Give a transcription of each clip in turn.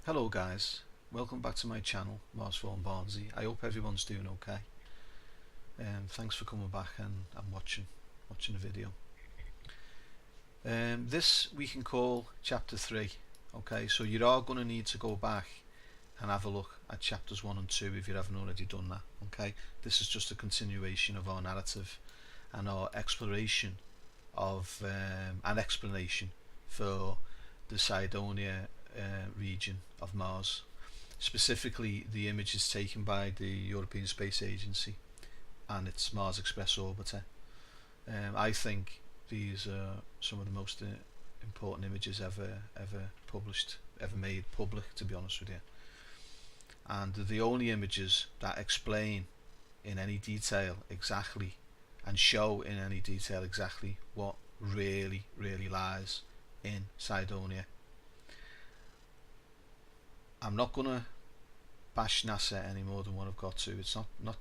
Hello guys, welcome back to my channel, Mars from Barnsy. I hope everyone's doing okay. Thanks for coming back and watching the video. This we can call chapter 3. Okay, so you are going to need to go back and have a look at chapters 1 and 2 if you haven't already done that. Okay, this is just a continuation of our narrative and our exploration of an explanation for the Cydonia region of Mars, specifically the images taken by the European Space Agency and its Mars Express orbiter. I think these are some of the most important images ever published, ever made public, to be honest with you. And they're the only images that explain in any detail exactly and show in any detail exactly what really lies in Cydonia. I'm not gonna bash NASA any more than what I've got to. It's not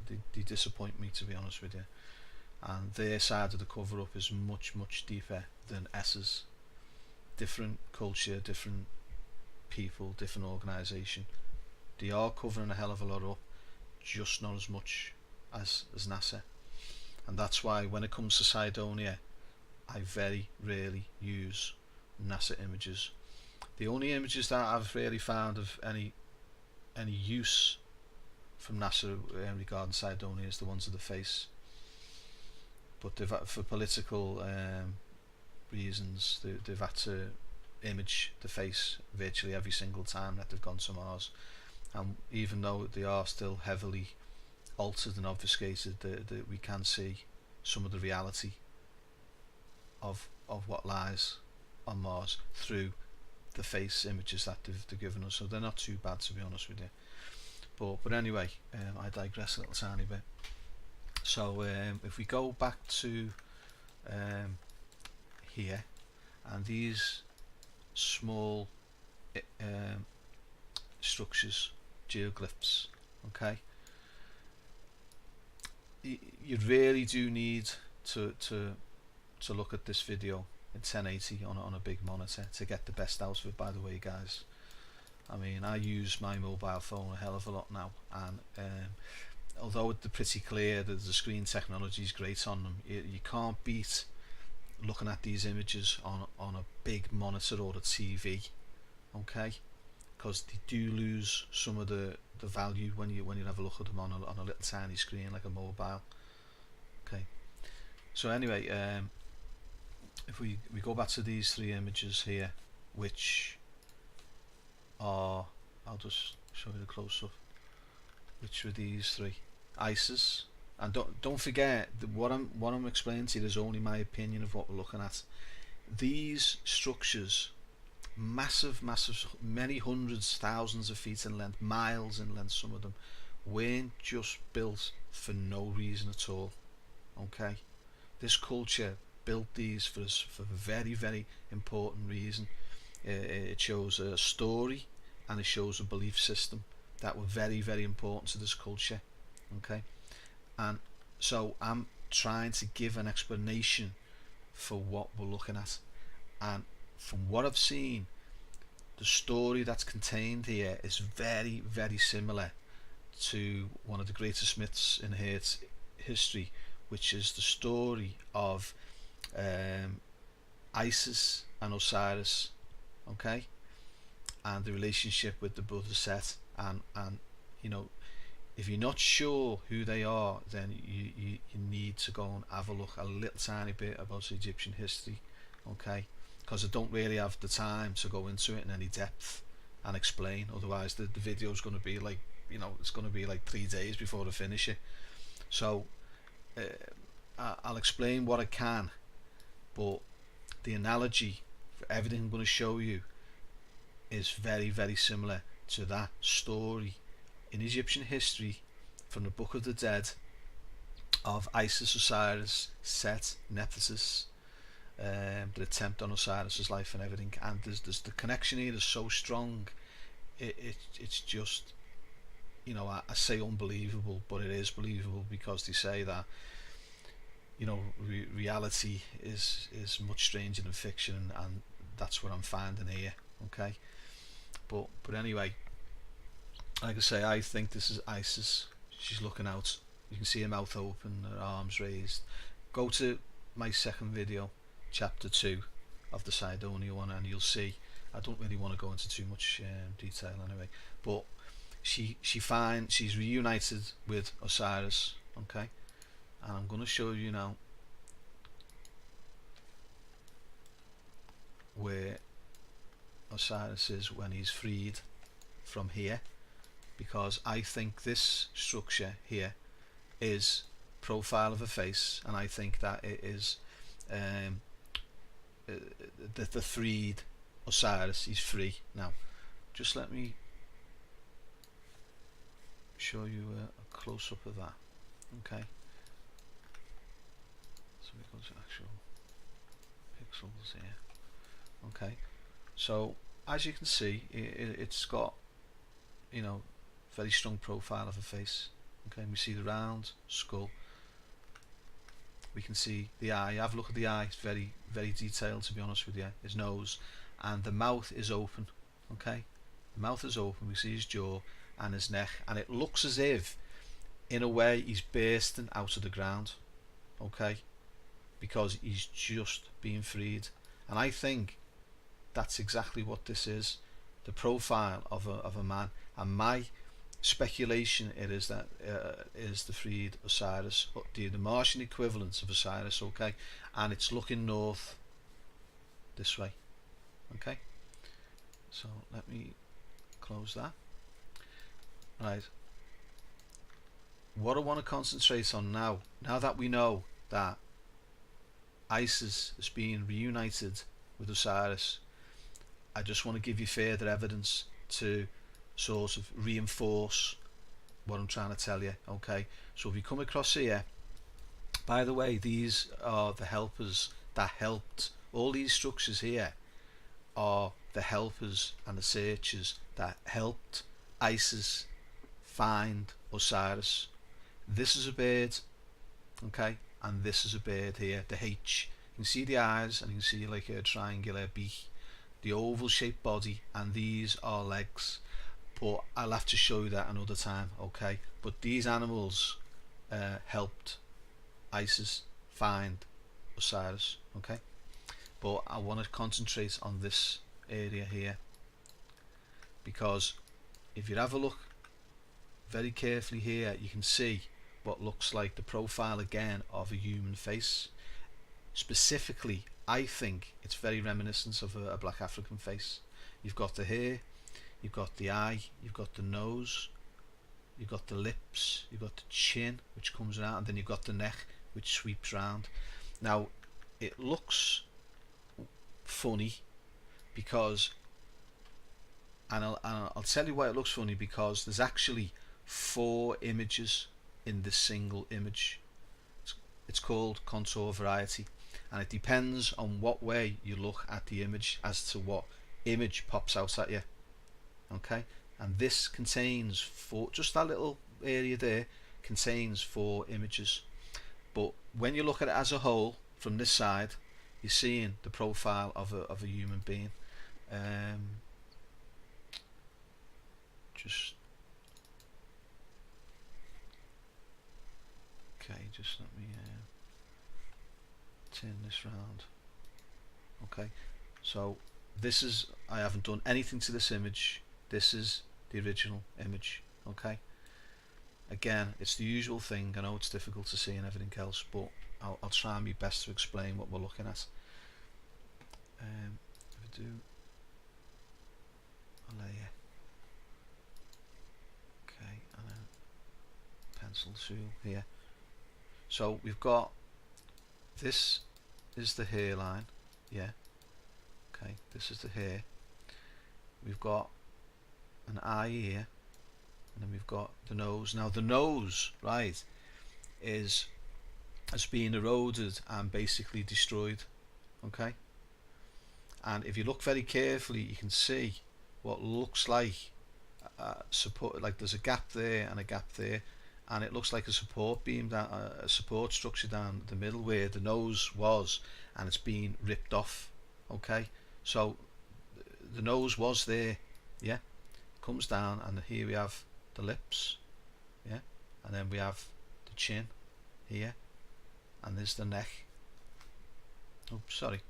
they disappoint me, to be honest with you, and their side of the cover up is much deeper than S's. Different culture, different people, different organisation. They are covering a hell of a lot up, just not as much as NASA. And that's why when it comes to Cydonia, I very rarely use NASA images. The only images that I've really found of any use from NASA regarding Cydonia is the ones of the face. But for political reasons, they've had to image the face virtually every single time that they've gone to Mars. And even though they are still heavily altered and obfuscated, we can see some of the reality of what lies on Mars through the face images that they've given us. So they're not too bad, to be honest with you. But anyway, I digress a little tiny bit. So if we go back to here, and these small structures, geoglyphs, okay, you really do need to look at this video in 1080 on a big monitor to get the best out of it, by the way, guys. I mean, I use my mobile phone a hell of a lot now, and although they're pretty clear, the screen technology is great on them, you can't beat looking at these images on a big monitor or a TV, okay, because they do lose some of the value when you have a look at them on a little tiny screen like a mobile. Okay, so anyway, if we go back to these three images here, which are, I'll just show you the close-up, which were these three. Isis, and don't forget that what I'm explaining to you is only my opinion of what we're looking at. These structures, massive, many hundreds, thousands of feet in length, miles in length, some of them, weren't just built for no reason at all. Okay, this culture built these for a very important reason. It shows a story and it shows a belief system that were very important to this culture. Okay, and so I'm trying to give an explanation for what we're looking at, and from what I've seen, the story that's contained here is very similar to one of the greatest myths in Earth's history, which is the story of Isis and Osiris, okay, and the relationship with the brother Set, and you know, if you're not sure who they are, then you need to go and have a look a little tiny bit about Egyptian history, okay, because I don't really have the time to go into it in any depth and explain, otherwise the video is going to be like, you know, it's going to be like 3 days before I finish it. So I'll explain what I can, but the analogy for everything I'm going to show you is very similar to that story in Egyptian history from the Book of the Dead of Isis, Osiris, Set, Nephthys, the attempt on Osiris's life and everything. And there's the connection here is so strong. It's just, you know, I say unbelievable, but it is believable, because they say that, you know, reality is much stranger than fiction, and that's what I'm finding here. Okay, But anyway, like I say, I think this is Isis. She's looking out. You can see her mouth open, her arms raised. Go to my second video, chapter 2 of the Cydonia one, and you'll see. I don't really want to go into too much detail anyway, but she's reunited with Osiris, okay? And I'm going to show you now where Osiris is when he's freed from here, because I think this structure here is profile of a face, and I think that it is the freed Osiris. He's free now. Just let me show you a close-up of that. Okay, so we go to actual pixels here. Okay, so as you can see, it's got, you know, very strong profile of a face. Okay, and we see the round skull. We can see the eye. Have a look at the eye. It's very, very detailed, to be honest with you. His nose, and the mouth is open. Okay, the mouth is open. We see his jaw and his neck, and it looks as if, in a way, he's bursting out of the ground. Okay, because he's just being freed, and I think that's exactly what this is, the profile of a man. And my speculation it is that is the freed Osiris, the Martian equivalent of Osiris. Okay, and it's looking north this way. Okay, so let me close that. Right, what I want to concentrate on now that we know that Isis is being reunited with Osiris, I just want to give you further evidence to sort of reinforce what I'm trying to tell you. Okay, so if you come across here, by the way, these are the helpers that helped. All these structures here are the helpers and the searchers that helped Isis find Osiris. This is a bird, okay, and this is a bird here, the H. You can see the eyes, and you can see like a triangular beak, the oval shaped body, and these are legs. But I'll have to show you that another time. Okay, but these animals helped Isis find Osiris. Okay, but I want to concentrate on this area here, because if you have a look very carefully here, you can see what looks like the profile again of a human face. Specifically, I think it's very reminiscent of a black African face. You've got the hair, you've got the eye, you've got the nose, you've got the lips, you've got the chin which comes out, and then you've got the neck which sweeps round. Now it looks funny because, and I'll tell you why it looks funny, because there's actually 4 images in this single image. It's called contour variety, and it depends on what way you look at the image as to what image pops out at you. Okay, and this contains 4, just that little area there contains 4 images, but when you look at it as a whole from this side, you're seeing the profile of a human being. Just let me turn this round. Okay, so this is, I haven't done anything to this image. This is the original image. Okay, again, it's the usual thing. I know it's difficult to see and everything else, but I'll try my best to explain what we're looking at. If I do a layer, okay, and a pencil tool here. So we've got, this is the hairline, yeah, okay, this is the hair. We've got an eye here, and then we've got the nose. Now the nose, right, has been eroded and basically destroyed. Okay, and if you look very carefully, you can see what looks like support, like there's a gap there and a gap there, and it looks like a support beam, down a support structure down the middle where the nose was, and it's been ripped off. Okay, so the nose was there, yeah, comes down, and here we have the lips, yeah, and then we have the chin here, and there's the neck. Oh, sorry.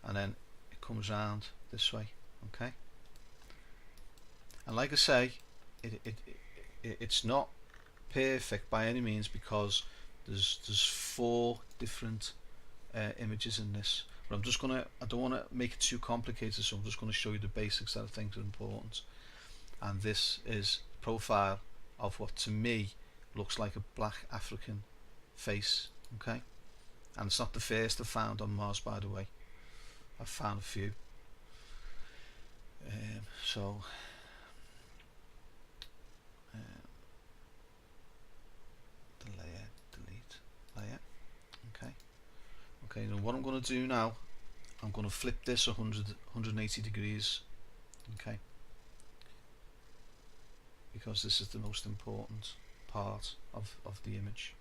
And then it comes round this way, okay. And like I say, it's not perfect by any means, because there's 4 different images in this. But I don't want to make it too complicated, so I'm just going to show you the basics that I think are important. And this is the profile of what to me looks like a black African face, okay. And it's not the first I've found on Mars, by the way. I've found a few. So the layer, delete layer, okay. Now what I'm going to do now, I'm going to flip this 180 degrees, okay, because this is the most important part of the image.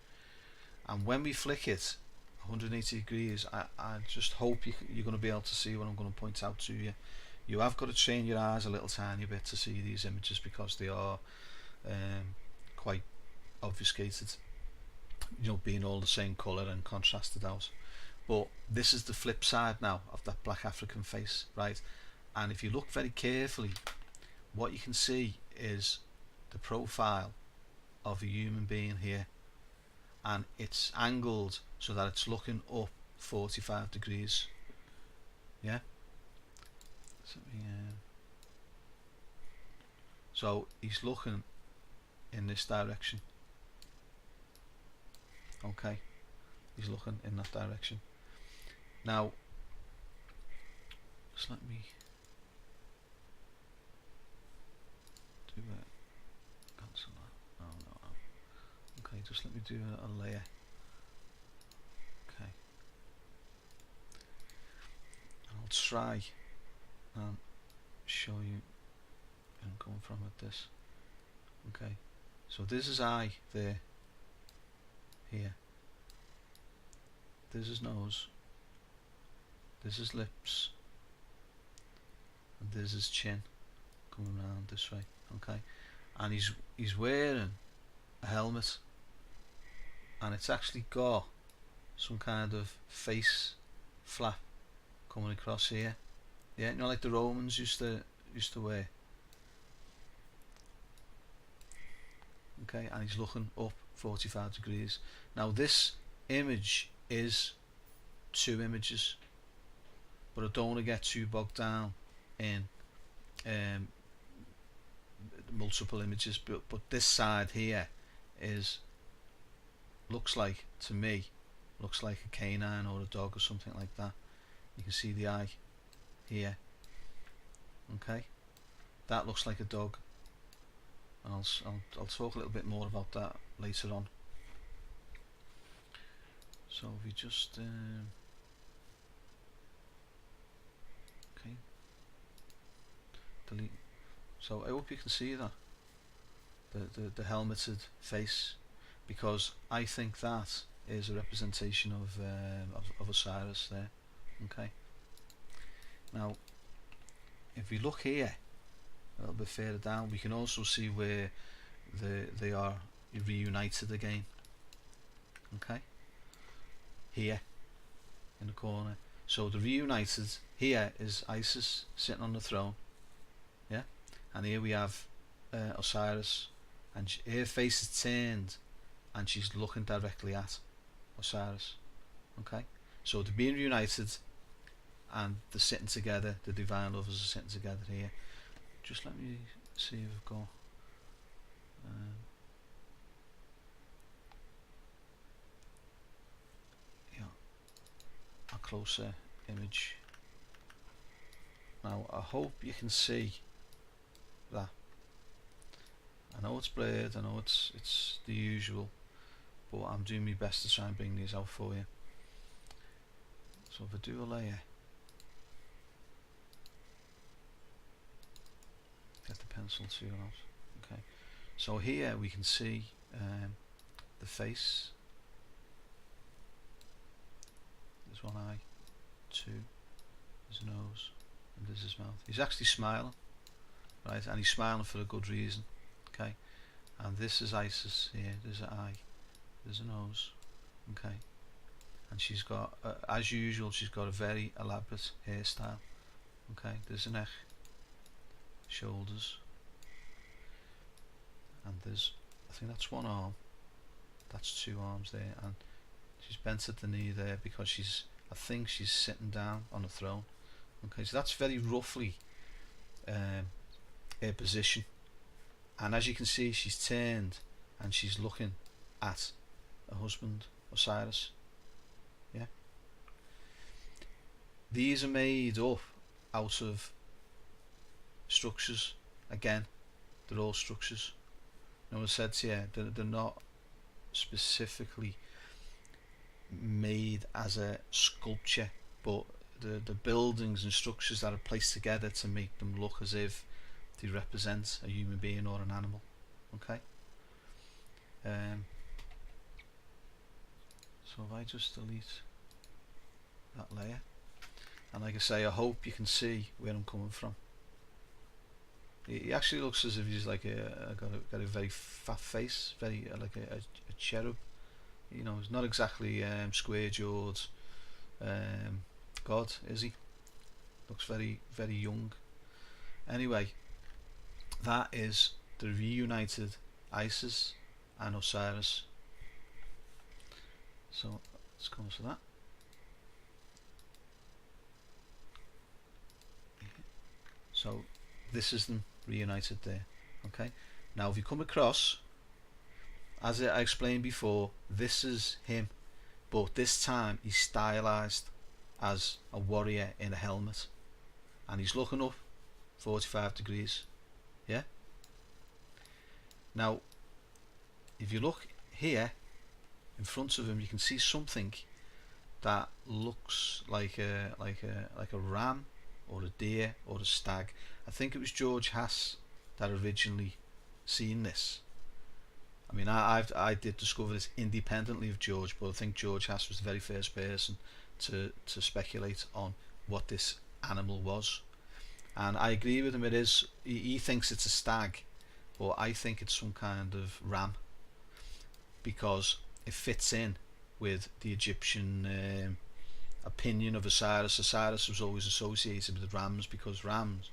And when we flick it 180 degrees, I just hope you're going to be able to see what I'm going to point out to you. You have got to train your eyes a little tiny bit to see these images, because they are quite obfuscated, you know, being all the same colour and contrasted out. But this is the flip side now of that black African face, right? And if you look very carefully, what you can see is the profile of a human being here, and it's angled so that it's looking up 45 degrees, yeah. So he's looking in this direction, okay, he's looking in that direction. Now just let me do a cancel that. Oh no. Okay, just let me do a layer. Okay, and I'll try and show you where I'm going from with this. Okay, so this is eye there, here. This is nose. This is lips. And this is chin, coming around this way. Okay, and he's wearing a helmet, and it's actually got some kind of face flap coming across here. Yeah, you know, like the Romans used to wear. Okay, and he's looking up 45 degrees. Now this image is 2 images, but I don't want to get too bogged down in multiple images. But this side here looks like, to me, looks like a canine or a dog or something like that. You can see the eye here. Okay, that looks like a dog. I'll talk a little bit more about that later on. So if we just okay, delete. So I hope you can see that the helmeted face, because I think that is a representation of Osiris there. Okay. Now, if we look here a little bit further down, we can also see where they are reunited again. Okay, here in the corner. So the reunited here is Isis sitting on the throne, yeah, and here we have Osiris, and her face is turned, and she's looking directly at Osiris. Okay, so they're being reunited, and they're sitting together. The divine lovers are sitting together here. Just let me see if I've got yeah, a closer image. Now I hope you can see that. I know it's blurred, I know it's the usual, but I'm doing my best to try and bring these out for you. So if I do a layer, get the pencil tool out. Okay, so here we can see the face. There's one eye, 2, there's a nose, and there's his mouth. He's actually smiling. right? And he's smiling for a good reason, okay? And this is Isis here. There's an eye, there's a nose, okay? And she's got, as usual, she's got a very elaborate hairstyle, okay? There's a neck, shoulders, and there's, I think that's one arm, that's two arms there, and she's bent at the knee there because she's, I think she's sitting down on a throne. Okay, so that's very roughly her position, and as you can see, she's turned and she's looking at her husband Osiris. Yeah, these are made up out of structures. Again, they're all structures. Now, I said to you, they're not specifically made as a sculpture, but the buildings and structures that are placed together to make them look as if they represent a human being or an animal. Okay. So if I just delete that layer, and like I say, I hope you can see where I'm coming from. He actually looks as if he's like got a very fat face, very like a cherub. You know, he's not exactly square jawed god, is he? Looks very, very young. Anyway, that is the reunited Isis and Osiris. So let's come to that. So this is them reunited there. Okay. Now if you come across, as I explained before, this is him, but this time he's stylized as a warrior in a helmet, and he's looking up 45 degrees. Yeah. Now if you look here in front of him, you can see something that looks like a ram or a deer or a stag. I think it was George Haas that originally seen this. I mean, I did discover this independently of George, but I think George Haas was the very first person to speculate on what this animal was. And I agree with him, it is, he thinks it's a stag, but I think it's some kind of ram, because it fits in with the Egyptian opinion of Osiris. Osiris was always associated with rams because rams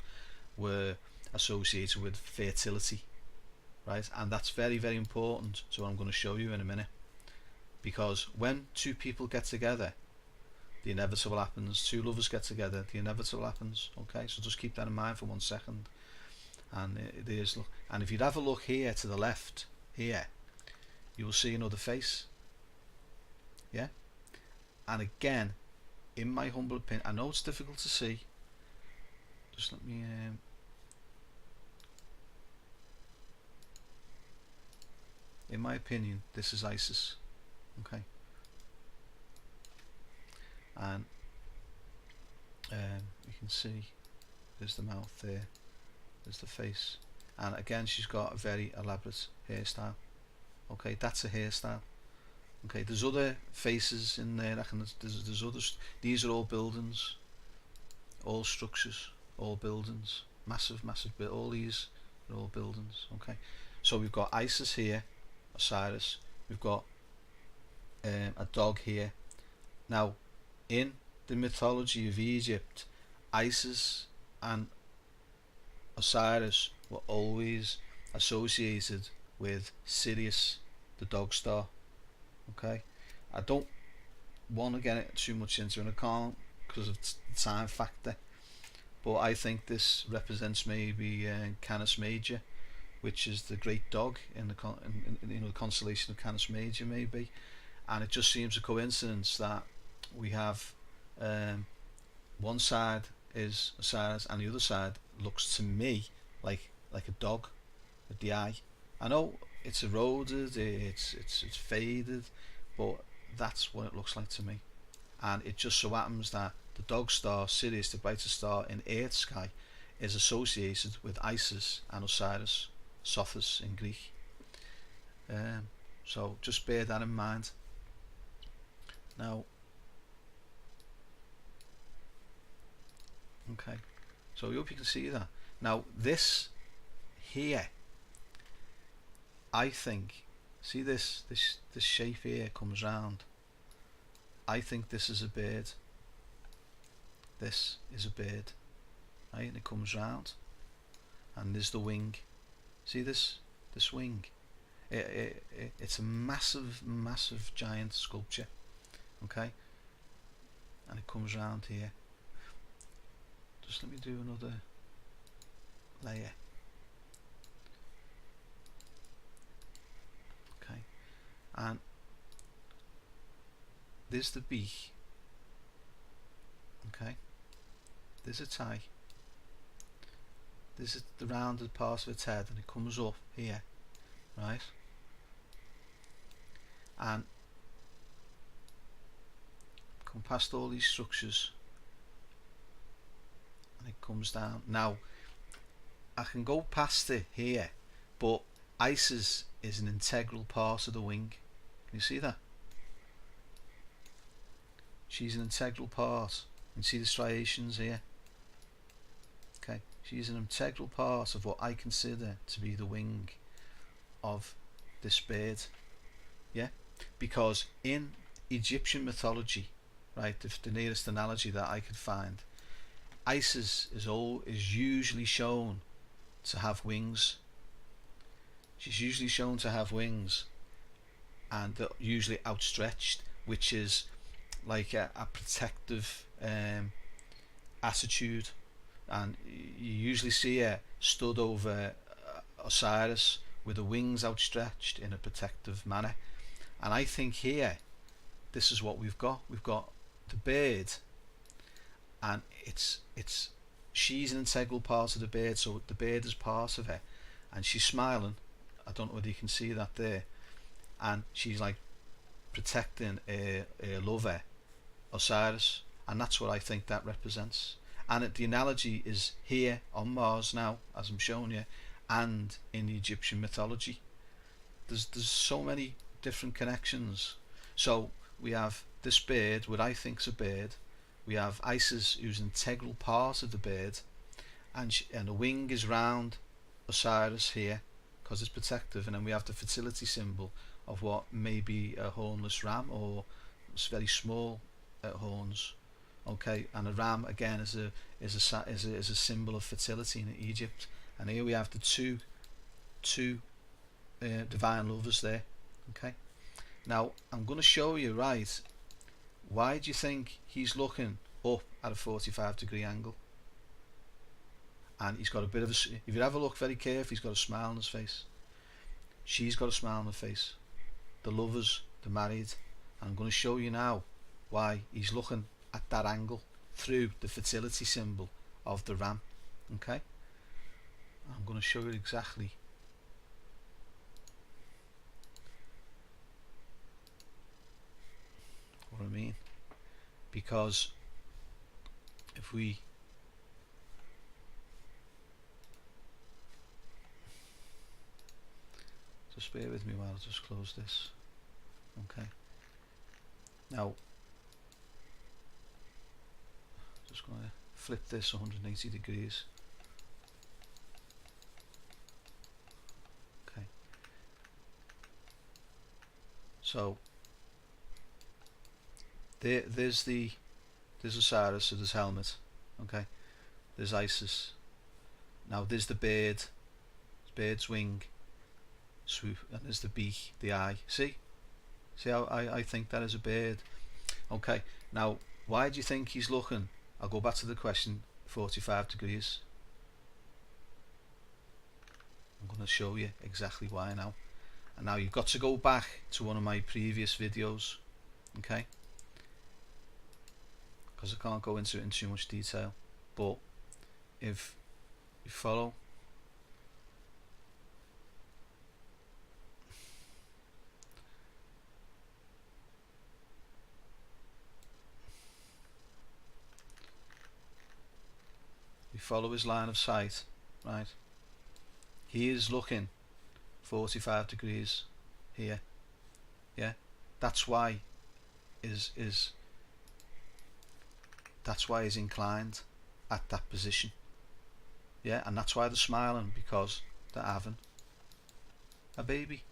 were associated with fertility, right? And that's very, very important to what I'm going to show you in a minute, because when two people get together, the inevitable happens. Two lovers get together, the inevitable happens. Okay, so just keep that in mind for 1 second. And there's, look, and if you'd have a look here to the left here, you will see another face. Yeah, and again, in my humble opinion, I know it's difficult to see, just let me in my opinion, this is Isis. Okay, and you can see there's the mouth there, there's the face, and again she's got a very elaborate hairstyle. Okay, that's a hairstyle. Okay, there's other faces in there. There's others. These are all buildings, all structures, all buildings, massive, massive. All these are all buildings. Okay, so we've got Isis here, Osiris. We've got a dog here. Now, in the mythology of Egypt, Isis and Osiris were always associated with Sirius, the dog star. Okay, I don't want to get too much into it, I can't because of the time factor, but I think this represents maybe Canis Major, which is the great dog in the the constellation of Canis Major maybe, and it just seems a coincidence that we have one side is Osiris and the other side looks to me like a dog with the eye. I know it's eroded, it's faded, but that's what it looks like to me. And it just so happens that the dog star Sirius, the brightest star in Earth's sky, is associated with Isis and Osiris, Sothis in Greek. So just bear that in mind. Now, okay, so I hope you can see that. Now this here, I think, see this shape here comes round. I think this is a bird. This is a bird, right? And it comes round, and there's the wing. See this wing? It's a massive giant sculpture, okay? And it comes round here. Just let me do another layer. Okay, and there's the beak. Okay, there's its eye. This is the rounded part of its head, and it comes up here, right? And come past all these structures, and it comes down. Now, I can go past it here, but Isis is an integral part of the wing. Can you see that? She's an integral part. You can see the striations here. Okay, she's an integral part of what I consider to be the wing of this bird. Yeah, because in Egyptian mythology, right, the nearest analogy that I could find, Isis is usually shown to have wings. She's usually shown to have wings, and they're usually outstretched, which is like a protective attitude. And you usually see her stood over Osiris with the wings outstretched in a protective manner. And I think here, this is what we've got. We've got the bird, and she's an integral part of the bird, so the bird is part of her, and she's smiling. I don't know whether you can see that there, and she's like protecting her lover, Osiris, and that's what I think that represents. And the analogy is here on Mars now, as I'm showing you, and in the Egyptian mythology. There's so many different connections. So we have this bird, what I think is a bird. We have Isis, who's an integral part of the bird, and the wing is round Osiris here because it's protective. And then we have the fertility symbol of what may be a hornless ram, or it's very small horns. Okay, and a ram again is a symbol of fertility in Egypt. And here we have the two divine lovers there. Okay, now I'm going to show you, right, why do you think he's looking up at a 45-degree angle? And he's got a bit of if you have a look very carefully, he's got a smile on his face. She's got a smile on her face. The lovers, they're married. And I'm going to show you now why he's looking at that angle through the fertility symbol of the ram. Okay, I'm going to show you exactly what I mean, because if we just bear with me while I just close this. Okay, now just going to flip this 180 degrees. Okay, so there's Osiris, so there's helmet. Okay, there's Isis. Now there's the bird, bird's wing, swoop, and there's the beak, the eye. See how I think that is a bird. Okay, now why do you think he's looking? I'll go back to the question, 45 degrees. I'm going to show you exactly why now. And now you've got to go back to one of my previous videos, okay? Because I can't go into it in too much detail. But if you follow, his line of sight, right, he is looking 45 degrees here. Yeah, that's why that's why he's inclined at that position. Yeah, and that's why they're smiling, because they're having a baby.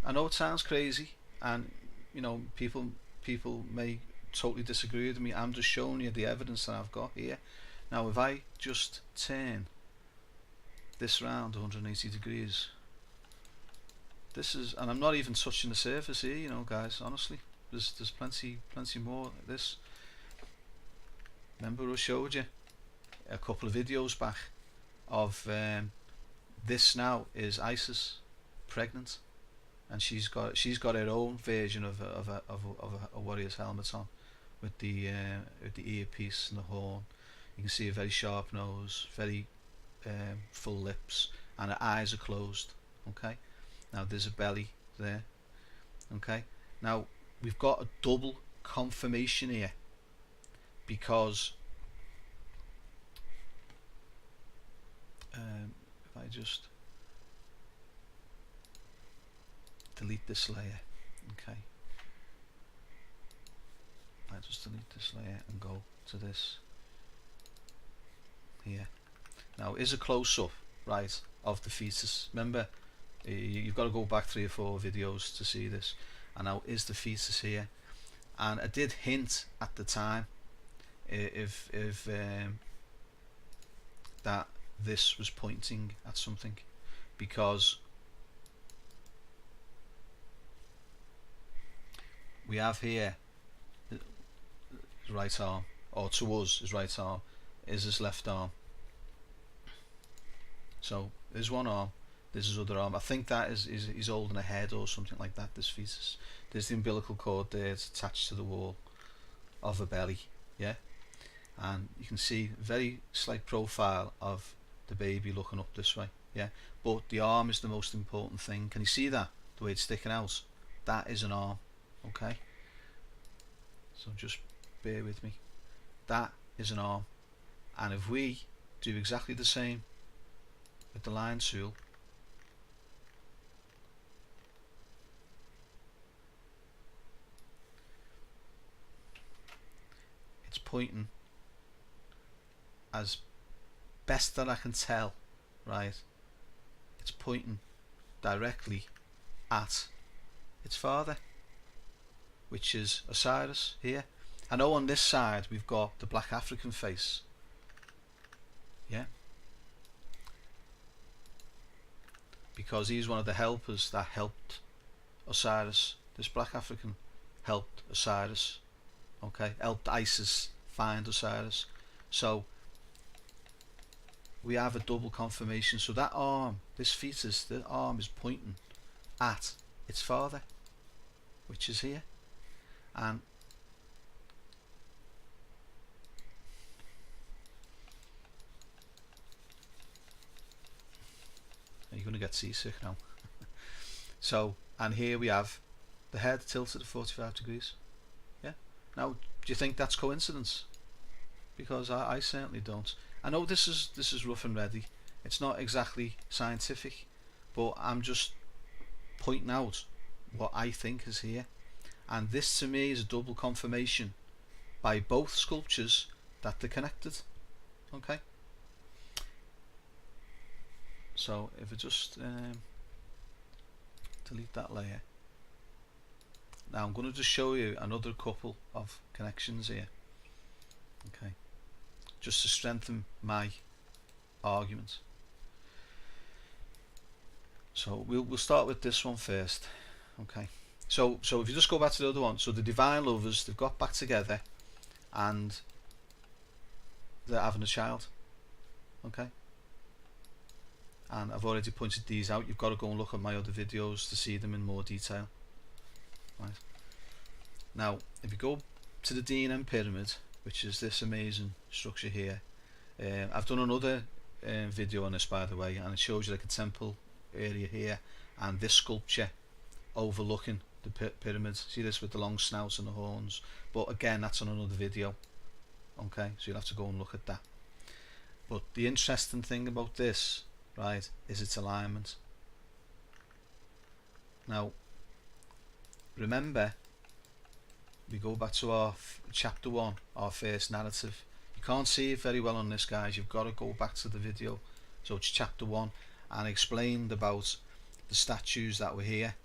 I know it sounds crazy, and you know, people may totally disagree with me. I'm just showing you the evidence that I've got here. Now if I just turn this round 180 degrees, this is, and I'm not even touching the surface here, you know guys, honestly, there's plenty more of this. Remember I showed you a couple of videos back of this now is Isis pregnant, and she's got her own version of a warrior's helmet on, with the earpiece and the horn. You can see a very sharp nose, very full lips, and her eyes are closed. Okay, now there's a belly there. Okay, now we've got a double confirmation here, because if I just delete this layer, okay, I just delete this layer and go to this here. Now is a close-up, right, of the fetus. Remember, you've got to go back 3 or 4 videos to see this. And now is the fetus here, and I did hint at the time if that this was pointing at something, because we have here his right arm, or to us his right arm is his left arm. So there's one arm, there's his other arm. I think that is he's holding a head or something like that, this fetus. There's the umbilical cord there, it's attached to the wall of a belly, yeah, and you can see very slight profile of the baby looking up this way, yeah, but the arm is the most important thing. Can you see that, the way it's sticking out? That is an arm. Okay, so just bear with me, that is an arm. And if we do exactly the same with the line tool, it's pointing, as best that I can tell, right, it's pointing directly at its father, which is Osiris here. I know on this side we've got the black African face, yeah, because he's one of the helpers that helped Osiris. This black African helped Osiris, okay, helped Isis find Osiris. So we have a double confirmation. So that arm, this fetus, the arm is pointing at its father, which is here. And you're going to get seasick now. So, and here we have the head tilted at 45 degrees. Yeah. Now, do you think that's coincidence? Because I certainly don't. I know this is rough and ready. It's not exactly scientific, but I'm just pointing out what I think is here. And this to me is a double confirmation by both sculptures that they're connected. Okay. So if I just delete that layer, now I'm going to just show you another couple of connections here, okay, just to strengthen my argument. So we'll start with this one first, okay. So if you just go back to the other one, so the divine lovers, they've got back together and they're having a child, okay. And I've already pointed these out. You've got to go and look at my other videos to see them in more detail. Right. Now, if you go to the D&M pyramid, which is this amazing structure here, I've done another video on this, by the way, and it shows you like a temple area here, and this sculpture overlooking the pyramid. See this with the long snouts and the horns? But again, that's on another video. Okay, so you'll have to go and look at that. But the interesting thing about this, right, is its alignment. Now remember, we go back to our chapter 1, our first narrative. You can't see it very well on this, guys. You've got to go back to the video So it's chapter 1, and I explained about the statues that were here,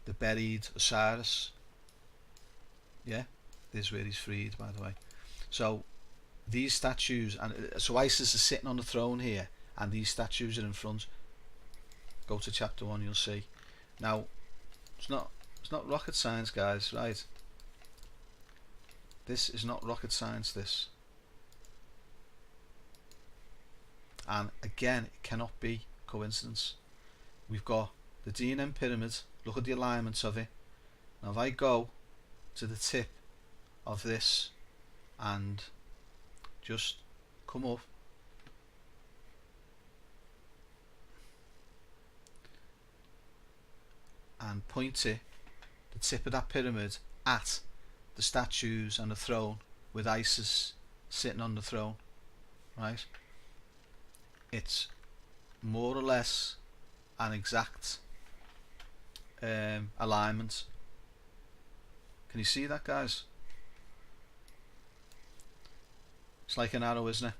the buried Osiris. Yeah, this is where he's freed, by the way. So these statues, and so Isis is sitting on the throne here, and these statues are in front. Go to chapter 1, you'll see. Now, it's not rocket science, guys, right? This is not rocket science, this. And again, it cannot be coincidence. We've got the D&M pyramid. Look at the alignments of it. Now if I go to the tip of this and just come up, and point it, the tip of that pyramid, at the statues and the throne with Isis sitting on the throne, right? It's more or less an exact alignment. Can you see that, guys? It's like an arrow, isn't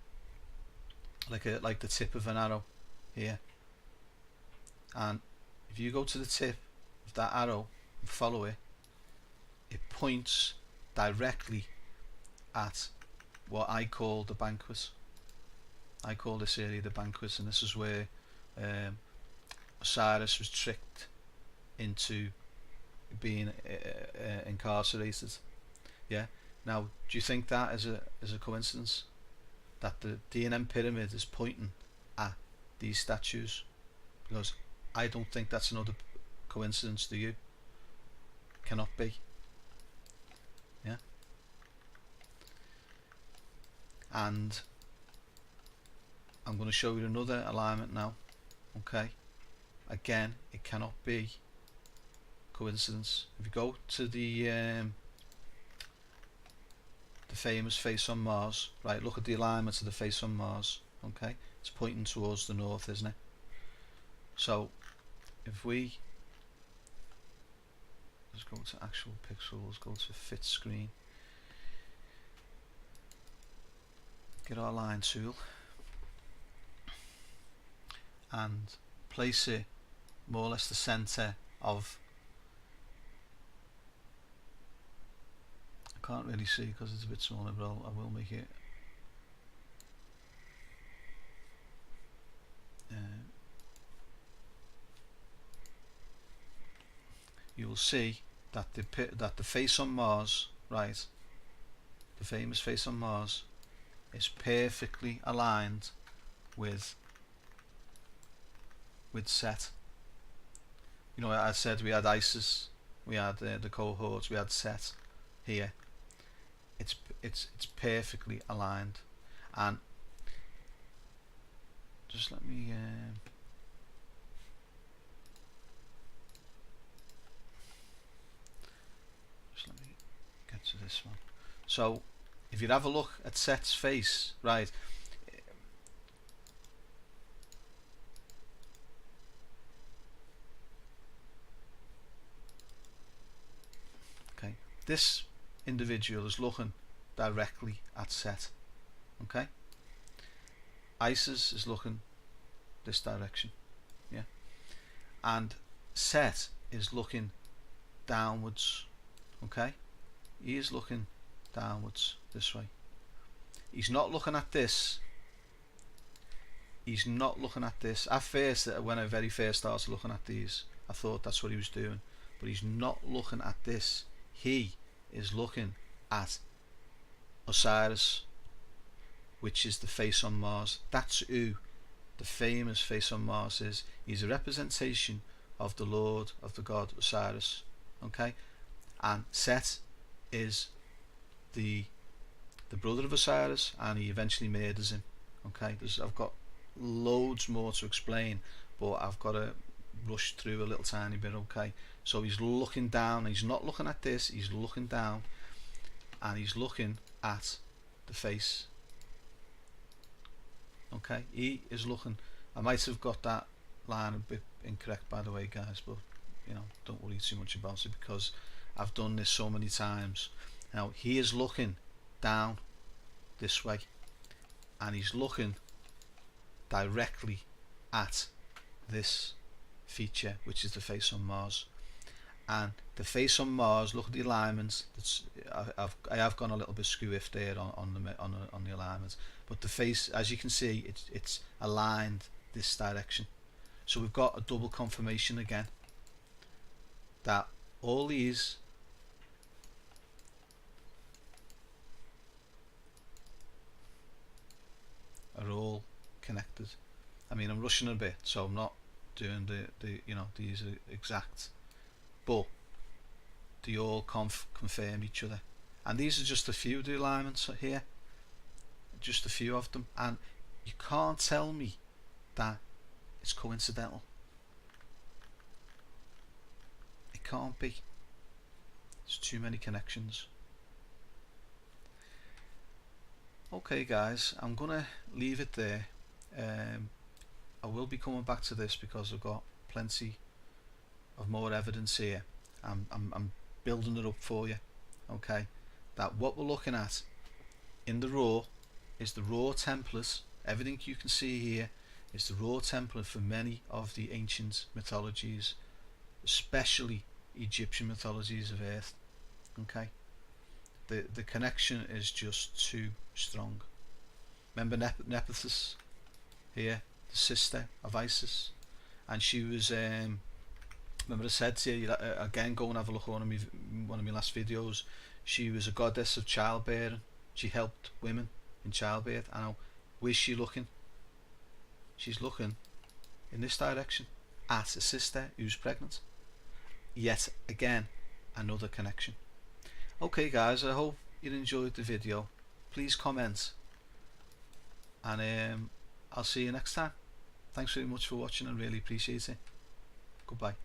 it? Like the tip of an arrow here. And if you go to the tip of that arrow and follow it, it points directly at what I call the banquet. I call this area the banquet, and this is where Osiris was tricked into being incarcerated. Yeah. Now, do you think that is a coincidence? That the D&M pyramid is pointing at these statues? Because I don't think that's another coincidence, do you? Cannot be. Yeah. And I'm going to show you another alignment now. Okay. Again, it cannot be coincidence. If you go to the famous face on Mars, right? Look at the alignment of the face on Mars. Okay, it's pointing towards the north, isn't it? So, if we let's go to actual pixels, go to fit screen, get our line tool, and place it more or less the center of, I can't really see because it's a bit smaller, but I will make it you will see that the face on Mars, right, the famous face on Mars, is perfectly aligned with Set. You know, I said we had Isis, we had the cohorts, we had Set here. It's perfectly aligned. And just let me get to this one. So if you have a look at Set's face, right, okay, this individual is looking directly at Set. Okay, Isis is looking this direction, yeah, and Set is looking downwards. Okay, he is looking downwards this way. He's not looking at this. He's not looking at this. At first, when I very first started looking at these, I thought that's what he was doing, but he's not looking at this. He is looking at Osiris, which is the face on Mars. That's who the famous face on Mars is. He's a representation of the Lord, of the god Osiris. Okay, and Set is the brother of Osiris, and he eventually murders him. Okay, I've got loads more to explain, but I've got to rush through a little tiny bit. Okay, so he's looking down. He's not looking at this. He's looking down, and he's looking at the face. Okay, he is looking. I might have got that line a bit incorrect, by the way, guys, but you know, don't worry too much about it because I've done this so many times. Now he is looking down this way, and he's looking directly at this feature, which is the face on Mars. And the face on Mars, look at the alignments. I have gone a little bit screw if there on the alignments, but the face, as you can see, it's aligned this direction. So we've got a double confirmation again that all these are all connected. I mean, I'm rushing a bit, so I'm not doing the you know, these are exact, but they all confirm each other. And these are just a few of the alignments here, just a few of them, and you can't tell me that it's coincidental. It can't be. There's too many connections. Okay guys, I'm gonna leave it there. I will be coming back to this because I've got plenty of more evidence here. I'm building it up for you. Okay, that what we're looking at in the raw is the raw template. Everything you can see here is the raw template for many of the ancient mythologies, especially Egyptian mythologies of Earth. Okay, the connection is just too strong. Remember Nephthys here, the sister of Isis, and she was remember I said to you, again, go and have a look at one of my last videos. She was a goddess of childbearing. She helped women in childbirth. And now, where's she looking? She's looking in this direction at a sister who's pregnant. Yet again, another connection. Okay guys, I hope you enjoyed the video. Please comment, and I'll see you next time. Thanks very much for watching, I really appreciate it. Goodbye.